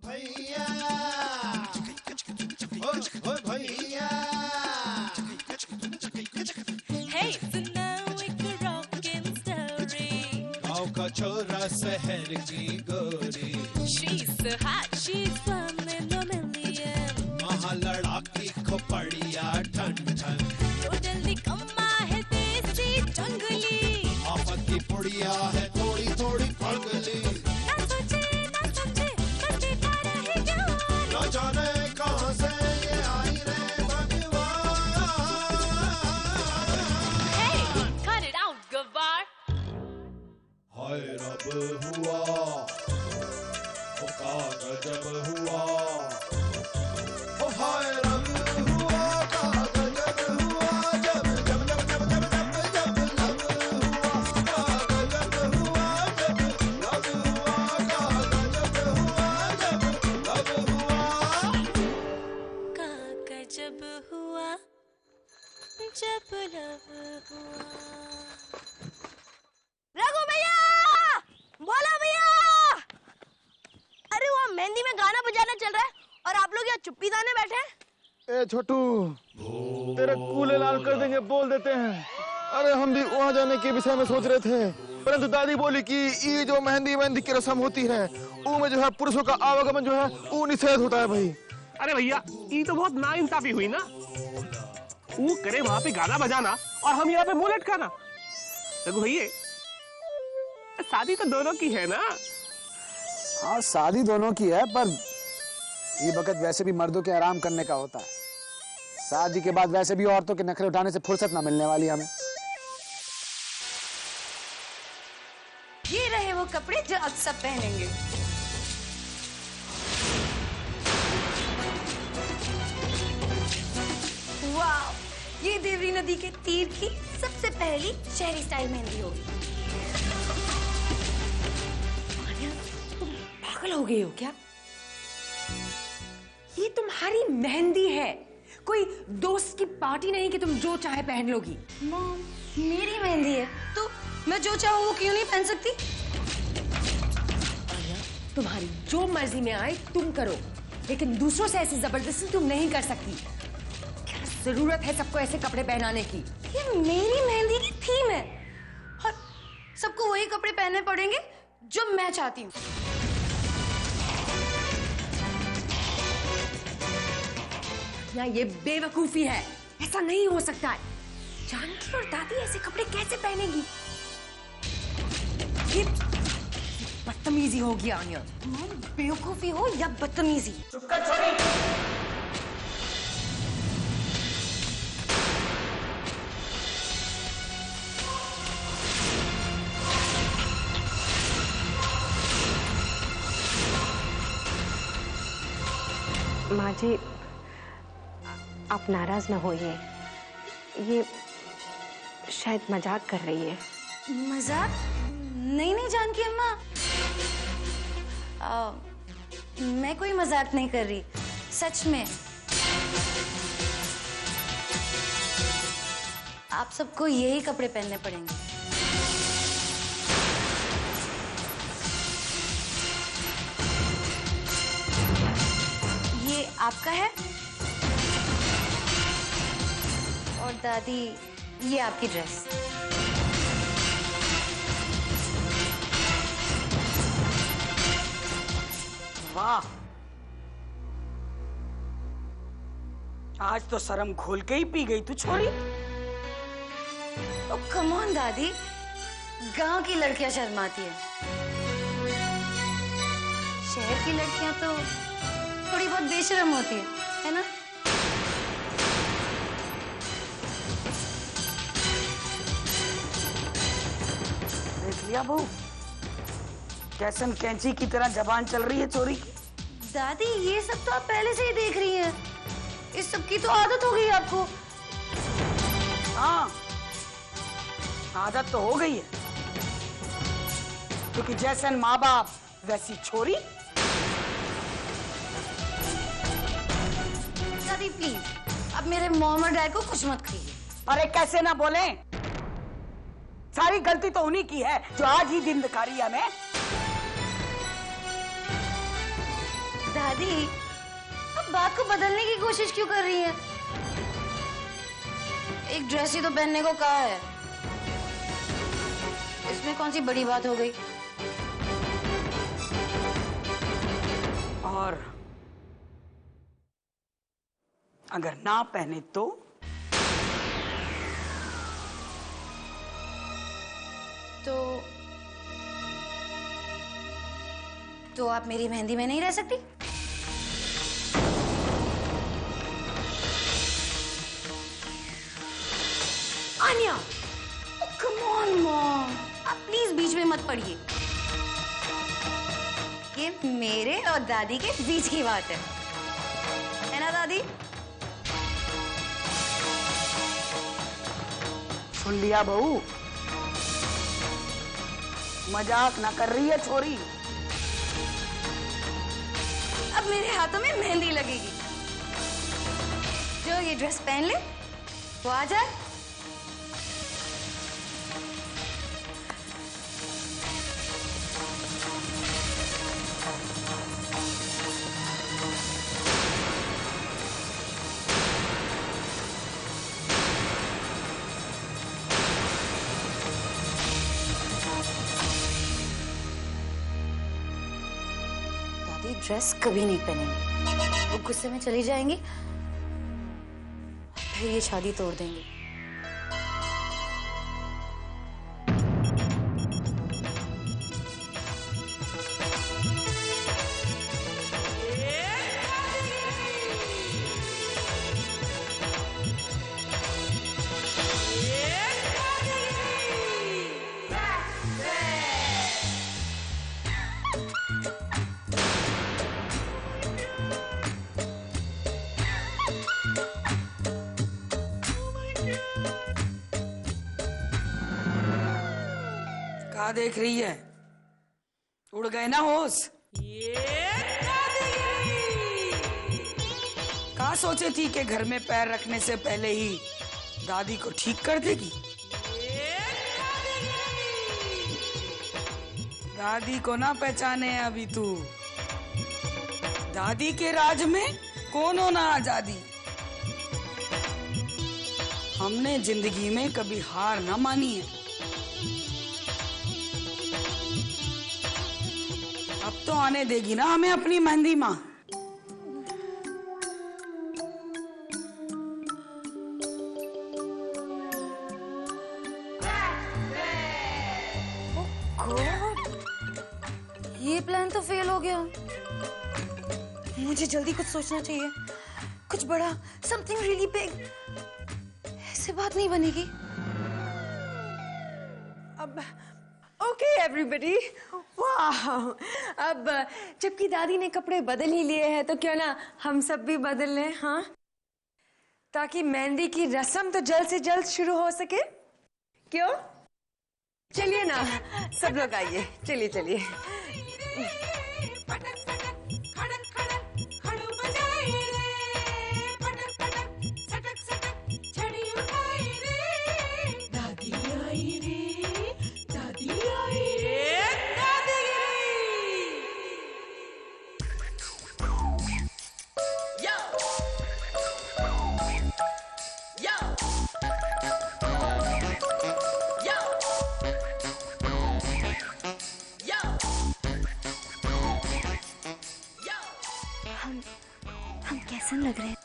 भैया ओ भैया Hey, so now we could rock and story. गाँव का छोरा शहर की गोरी She's so hot, she's one in a million. महालड़ाकी खोपड़िया ठन ठन Totally कम्मा है देसी जंगली. आफत की पुड़िया है थोड़ी थोड़ी पगली ना सोचे ना समझे बस देखा रहे जवान. न जाने कहाँ से ये आई रे भगवान Hey, cut it out, Gavar. हाय रब हुआ ओ का गजब हुआ ओ हाय रब हुआ का गजब हुआ जब जब जब जब जब जब जब लब हुआ का गजब हुआ जब लब हुआ का गजब हुआ जब लब हुआ काका जब हुआ जब लव हुआ. रघु भैया, बोलो भैया। अरे वो मेहंदी में गाना बजाना चल रहा है और आप लोग यहाँ चुप्पी दाने बैठे हैं। ए छोटू, तेरे कूले लाल कर देंगे बोल देते हैं। अरे हम भी वहाँ जाने के विषय में सोच रहे थे, परंतु दादी बोली कि ये जो मेहंदी की रस्म होती है उसमें जो है पुरुषों का आवागमन जो है वो निषेध होता है भाई। अरे भैया, ये तो बहुत नाइंसाफी हुई ना। वो करे वहाँ पे गाना बजाना और हम यहाँ पे मुंह लटकाना। देखो भैया, शादी तो दोनों की है ना। हाँ, शादी दोनों की है, पर ये वक्त वैसे भी मर्दों के आराम करने का होता है। शादी के बाद वैसे भी औरतों के नखरे उठाने से फुर्सत ना मिलने वाली हमें। ये रहे वो कपड़े जो अब सब पहनेंगे। वाह, ये देवरी नदी के तीर की सबसे पहली शहरी स्टाइल मेहंदी होगी। पागल हो गई हो क्या? ये तुम्हारी मेहंदी है, कोई दोस्त की पार्टी नहीं कि तुम जो चाहे पहन लोगी। मॉम, मेरी मेहंदी है तो मैं जो चाहूँ वो क्यों नहीं पहन सकती? तुम्हारी जो मर्जी में आए तुम करो, लेकिन दूसरों से ऐसी जबरदस्ती तुम नहीं कर सकती। क्या जरूरत है सबको ऐसे कपड़े पहनाने की? ये मेरी मेहंदी की थीम है और सबको वही कपड़े पहनने पड़ेंगे जो मैं चाहती हूँ। या ये बेवकूफी है, ऐसा नहीं हो सकता है। जानकी और दादी ऐसे कपड़े कैसे पहनेगी? ये बदतमीजी होगी आन्या। मॉम, बेवकूफी हो या बदतमीजी, चुप कर छोरी। माँ जी, आप नाराज ना होइए, ये शायद मजाक कर रही है। मजाक? नहीं जानकी अम्मा, मैं कोई मजाक नहीं कर रही, सच में। आप सबको यही कपड़े पहनने पड़ेंगे। ये आपका है और दादी ये आपकी ड्रेस। वाह, आज तो शर्म खोल के ही पी गई तू छोरी। ओ कम ऑन दादी, गांव की लड़कियां शर्माती है, शहर की लड़कियां तो थोड़ी बहुत बेशर्म होती है ना? देख लिया बहू, कैसन कैंची की तरह जबान चल रही है चोरी की। दादी ये सब तो आप पहले से ही देख रही हैं, इस सब की तो आदत हो गई आपको। हाँ, आदत तो हो गई है, क्योंकि जैसन माँ बाप वैसी छोरी। दादी प्लीज, अब मेरे मॉम और डैड को कुछ मत कहिए। अरे कैसे ना बोले, सारी गलती तो उन्हीं की है जो आज ही दिन दिखा रही है हमें। दादी, अब बात को बदलने की कोशिश क्यों कर रही है? एक ड्रेस ही तो पहनने को कहा है, इसमें कौन सी बड़ी बात हो गई? और अगर ना पहने तो आप मेरी मेहंदी में नहीं रह सकती? आन्या, कम ऑन मॉम, आप प्लीज बीच में मत पड़िए। ये मेरे और दादी के बीच की बात है ना दादी? सुन लिया बहू, मजाक ना कर रही है छोरी। अब मेरे हाथों में मेहंदी लगेगी। जो ये ड्रेस पहन ले वो आ जाए। ड्रेस कभी नहीं पहनेंगे, वो गुस्से में चली जाएंगी, फिर ये शादी तोड़ देंगी। क्या देख रही है? उड़ गए ना होश? क्या सोचे थी कि घर में पैर रखने से पहले ही दादी को ठीक कर देगी? दादी को ना पहचाने अभी तू। दादी के राज में कौन हो ना आजादी। हमने जिंदगी में कभी हार ना मानी है। अब तो आने देगी ना हमें अपनी मेहंदी माँ। ये प्लान तो फेल हो गया। मुझे जल्दी कुछ सोचना चाहिए, कुछ बड़ा, समथिंग रियली बिग। ऐसे बात नहीं बनेगी। अब ओके एवरीबॉडी, वाह! अब जबकि दादी ने कपड़े बदल ही लिए हैं तो क्यों ना हम सब भी बदल लें, हाँ? ताकि मेहंदी की रस्म तो जल्द से जल्द शुरू हो सके। क्यों? चलिए ना, सब लोग आइए, चलिए चलिए। हम कैसे लग रहे हैं?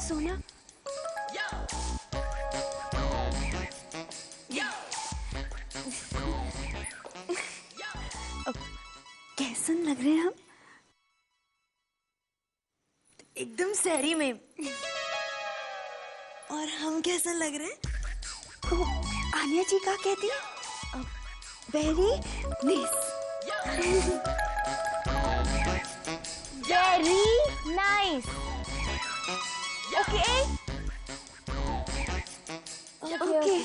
सोना, कैसन लग रहे हैं हम? एकदम सहरी में। और हम कैसा लग रहे हैं? आन्या जी क्या कहती? Very nice. Very nice. Okay okay.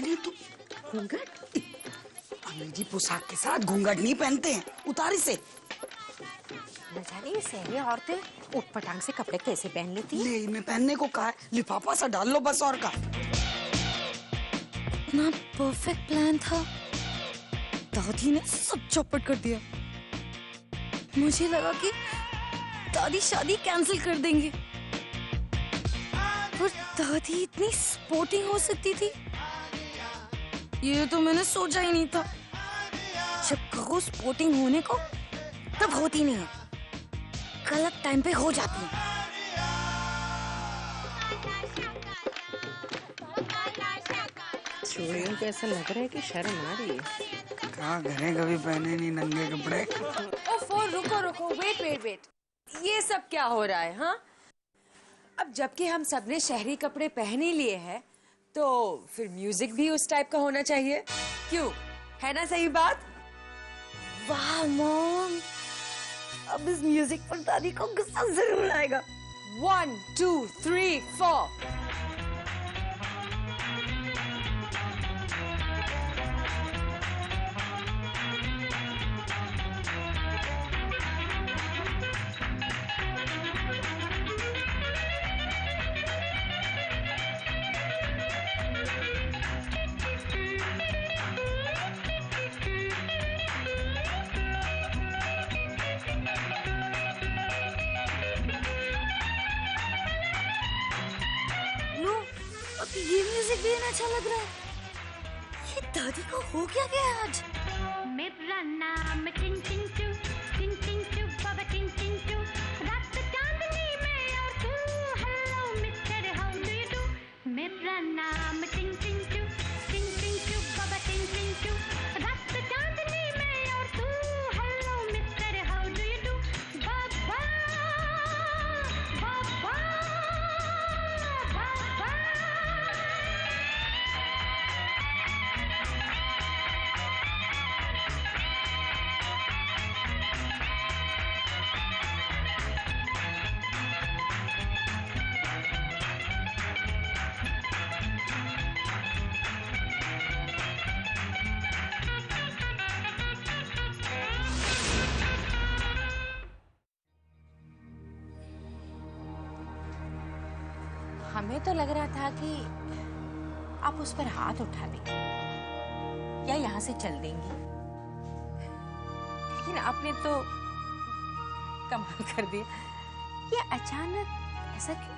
अरे तू घूंघट अंग्रेजी पोशाक के साथ घूंघट नहीं पहनते हैं, उतार इसे। न जाने ये शहरी औरतें उठपटांग से कपड़े कैसे पहन लेती हैं? ले इनमें पहनने को कहा है, लिफाफा सा डाल लो बस, और का। इतना परफेक्ट प्लान था, दादी ने सब चौपट कर दिया। मुझे लगा कि दादी शादी कैंसिल कर देंगे, पर दादी इतनी स्पोर्टिंग हो सकती थी ये तो मैंने सोचा ही नहीं था। जब कहो स्पोर्टिंग होने को तब होती नहीं है, गलत टाइम पे हो जाती है। चूड़ियों को ऐसा लग रहा है कि शर्म आ रही है। कहाँ घरे कभी पहने नहीं नंगे कपड़े। ओफो, रुको, वेट। ये सब क्या हो रहा है? हाँ, अब जबकि हम सबने शहरी कपड़े पहन ही लिए हैं, तो फिर म्यूजिक भी उस टाइप का होना चाहिए। क्यों, है ना सही बात? वाह मॉम, अब इस म्यूजिक पर दादी को गुस्सा जरूर आएगा। 1 2 3 4। अब ये म्यूजिक भी इन्हें अच्छा लग रहा है। ये दादी को हो क्या गया आज? मेरा नाम टिन टिन चू बाबा टिन टिन चू, रात चांदनी में और तू, hello mister how do you do. मेरा नाम टिन टिन चू बाबा टिन टिन चू, रात चांदनी में और तू, hello mister how do you do. बाबा बाबा बाबा। हमें तो लग रहा था कि आप उस पर हाथ उठा देंगे या यहाँ से चल देंगी, लेकिन आपने तो कमाल कर दिया। ये अचानक ऐसा क्यों?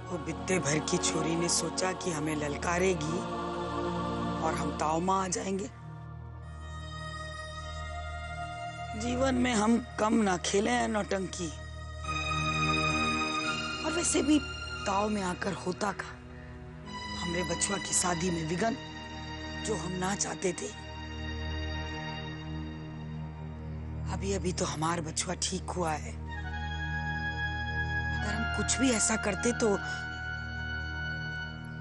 वो बित्ते भर की छोरी ने सोचा कि हमें ललकारेगी और हम तावमा आ जाएंगे। जीवन में हम कम ना खेले हैं नौटंकी, और वैसे भी ताव में आकर होता का हमरे बचुआ की शादी में विघन जो हम ना चाहते थे। अभी अभी तो हमारा बचुआ ठीक हुआ है, अगर हम कुछ भी ऐसा करते तो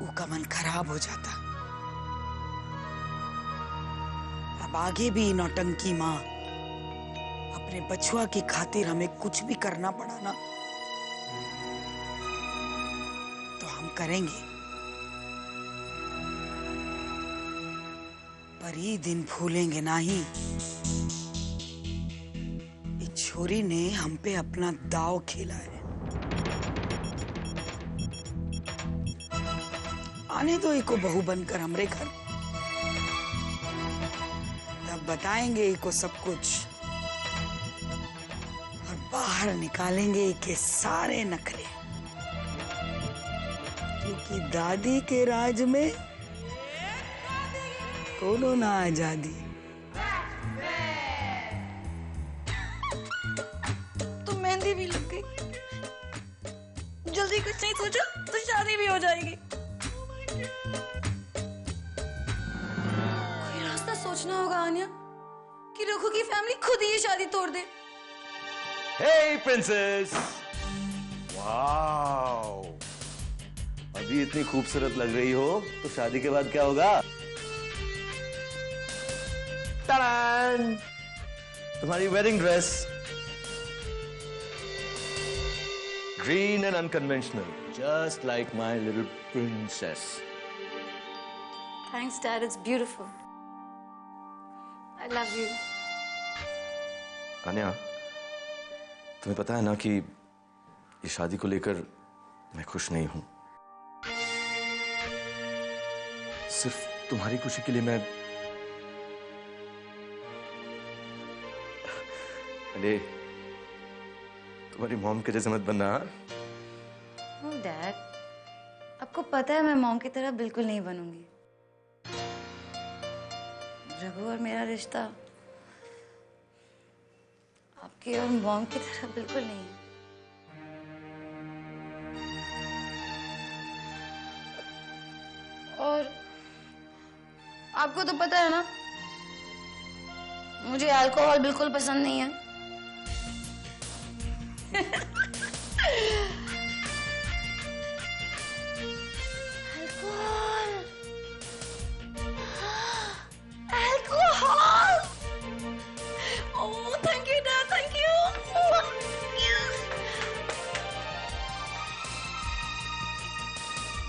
उसका मन खराब हो जाता। अब आगे भी नौटंकी माँ अपने बचुआ की खातिर हमें कुछ भी करना पड़ा ना तो हम करेंगे, पर ये दिन भूलेंगे नहीं। इस छोरी ने हम पे अपना दाव खेला है। आने दो इको बहू बनकर हमरे घर, तब बताएंगे इको सब कुछ और बाहर निकालेंगे इके सारे नखरे, क्योंकि दादी के राज में कोनो ना आजादी। तो मेहंदी भी लग गई, जल्दी कुछ नहीं सोचा तो शादी भी हो जाएगी। कोई रास्ता सोचना होगा आन्या कि रघु की फैमिली खुद ही ये शादी तोड़ दे। हे प्रिंसेस, वाओ, अभी इतनी खूबसूरत लग रही हो तो शादी के बाद क्या होगा? टाडान! तुम्हारी wedding dress, green and unconventional. Just like my little princess. Thanks, Dad. It's beautiful. I love you. Aanya, तुम्हें पता है ना कि ये शादी को लेकर मैं खुश नहीं हूं। सिर्फ तुम्हारी खुशी के लिए मैं अरे तुम्हारी मॉम के जैसे मत बनना। Oh, Dad. आपको पता है मैं मॉम की तरह बिल्कुल नहीं बनूंगी। रघु और मेरा रिश्ता आपकी और मॉम की तरह बिल्कुल नहीं है। और आपको तो पता है ना, मुझे अल्कोहल बिल्कुल पसंद नहीं है। Alcohol! Oh, thank you, Dad. Thank you.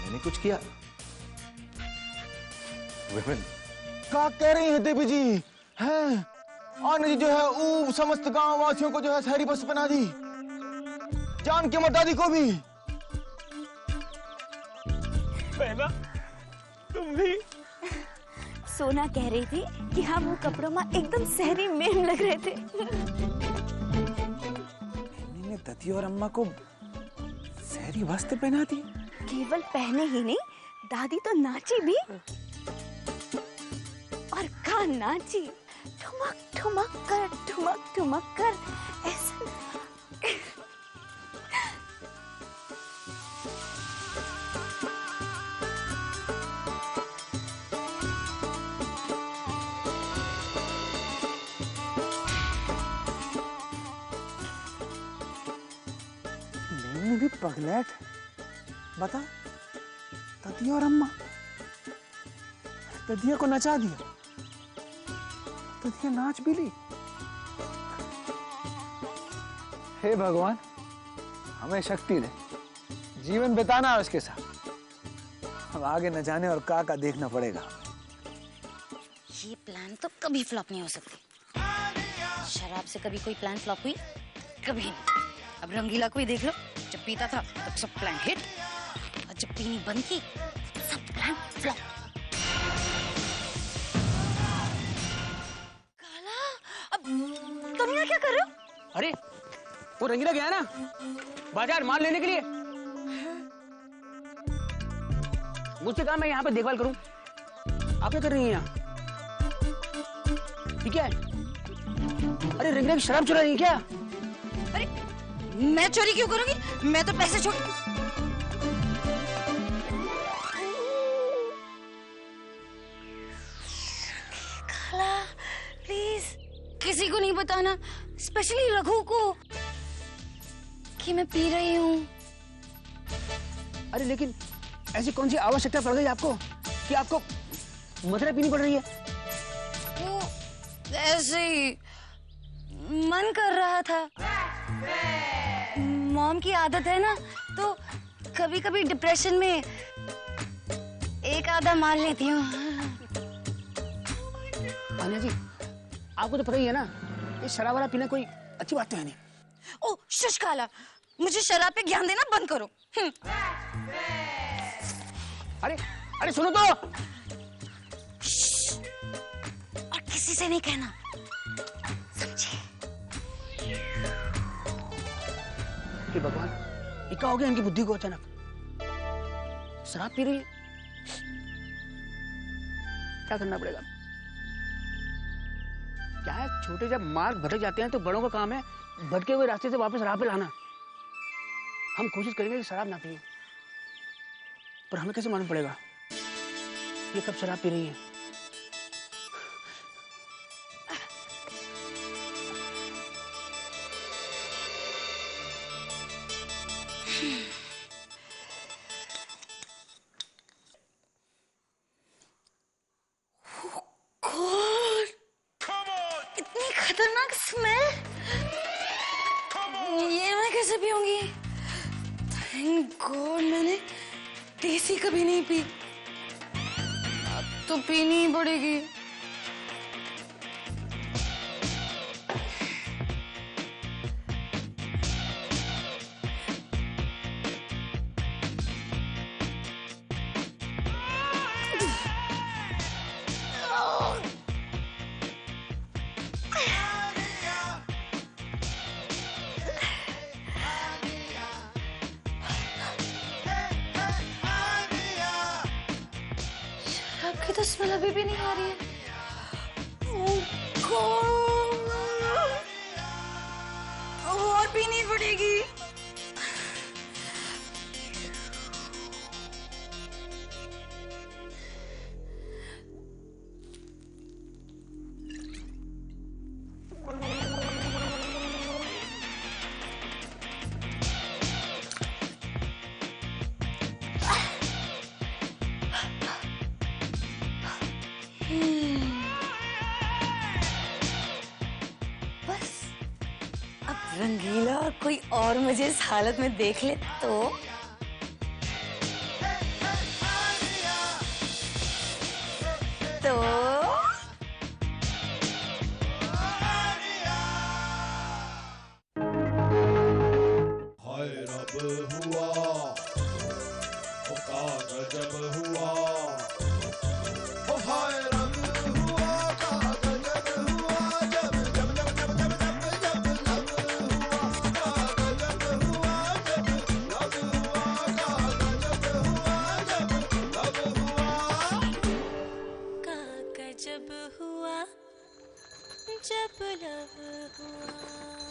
मैंने कुछ किया? Women. क्या कह रही हैं देवी जी? हैं? आने जी जो है वो समस्त गांव वासियों को जो है शहरी बस बना दी, जान के मर्दादी को भी। बहना, तुम भी? सोना कह रही थी कि हम वो कपड़ों में एकदम शहरी मेम लग रहे थे। मैंने ददी और अम्मा को शहरी वस्त्र पहना दी। केवल पहने ही नहीं, दादी तो नाची भी। और कहाँ नाची? ठुमक ठुमक कर ऐसा। मैंने भी पगलैट बता, ददिया और अम्मा, ददिया को नचा दिया, ददिया नाच भी ली। हे भगवान, हमें शक्ति दे, जीवन बिताना है उसके साथ। अब आगे न जाने और का देखना पड़ेगा। ये प्लान तो कभी फ्लॉप नहीं हो सकती। शराब से कभी कोई प्लान फ्लॉप हुई? कभी नहीं। अब रंगीला को ही देख लो, जब पीता था तब सब प्लान हिट, और जब पीनी बंद की सब प्लान फ्लॉप। काला, अब तुम यहाँ क्या कर रहे हो? अरे वो रंगीला गया ना बाजार माल लेने के लिए, मुझसे कहा मैं यहाँ पे देखभाल करूं। आप क्या कर रही हैं यहाँ? ठीक है? अरे रंगीला की शराब चुरा रही है क्या? अरे मैं चोरी क्यों करूंगी? मैं तो पैसे छोड़। खाला प्लीज किसी को नहीं बताना, स्पेशली रघु को, कि मैं पी रही हूँ। अरे लेकिन ऐसी कौन सी आवश्यकता पड़ गई आपको कि आपको मदिरा पीनी पड़ रही है? वो ऐसे ही मन कर रहा था। मॉम की आदत है ना, तो कभी कभी डिप्रेशन में एक आधा मार लेती हूँ। आन्या जी, आपको तो पता ही है ना, ये शराब वाला पीना कोई अच्छी बात तो है नहीं। ओ शुश काला, मुझे शराब पे ज्ञान देना बंद करो। अरे अरे सुनो तो। और किसी से नहीं कहना, समझे? हे भगवान, ये क्या हो गया इनकी बुद्धि को अचानक? शराब पी रही है, क्या करना पड़ेगा? क्या है, छोटे जब मार्ग भटक जाते हैं तो बड़ों का काम है भटके हुए रास्ते से वापस राह पे लाना। हम कोशिश करेंगे कि शराब ना पिए, पर हमें कैसे मालूम पड़ेगा ये कब शराब पी रही है? इतनी खतरनाक स्मेल, ये मैं कैसे पीऊंगी? थैंक गॉड मैंने देसी कभी नहीं पी, अब तो पीनी ही पड़ेगी। आपकी तो स्मेल अभी भी नहीं आ रही है। Oh God! और पीनी पड़ेगी। बस अब रंगीला और कोई और मुझे इस हालत में देख ले तो हाय रब हुआ, ओ का गजब हुआ, ओ हाय रब हुआ, का गजब हुआ, जब जब जब जब जब जब जब लब हुआ, का गजब हुआ, जब लब हुआ, का गजब हुआ, जब लब हुआ, का गजब हुआ जब लब हुआ।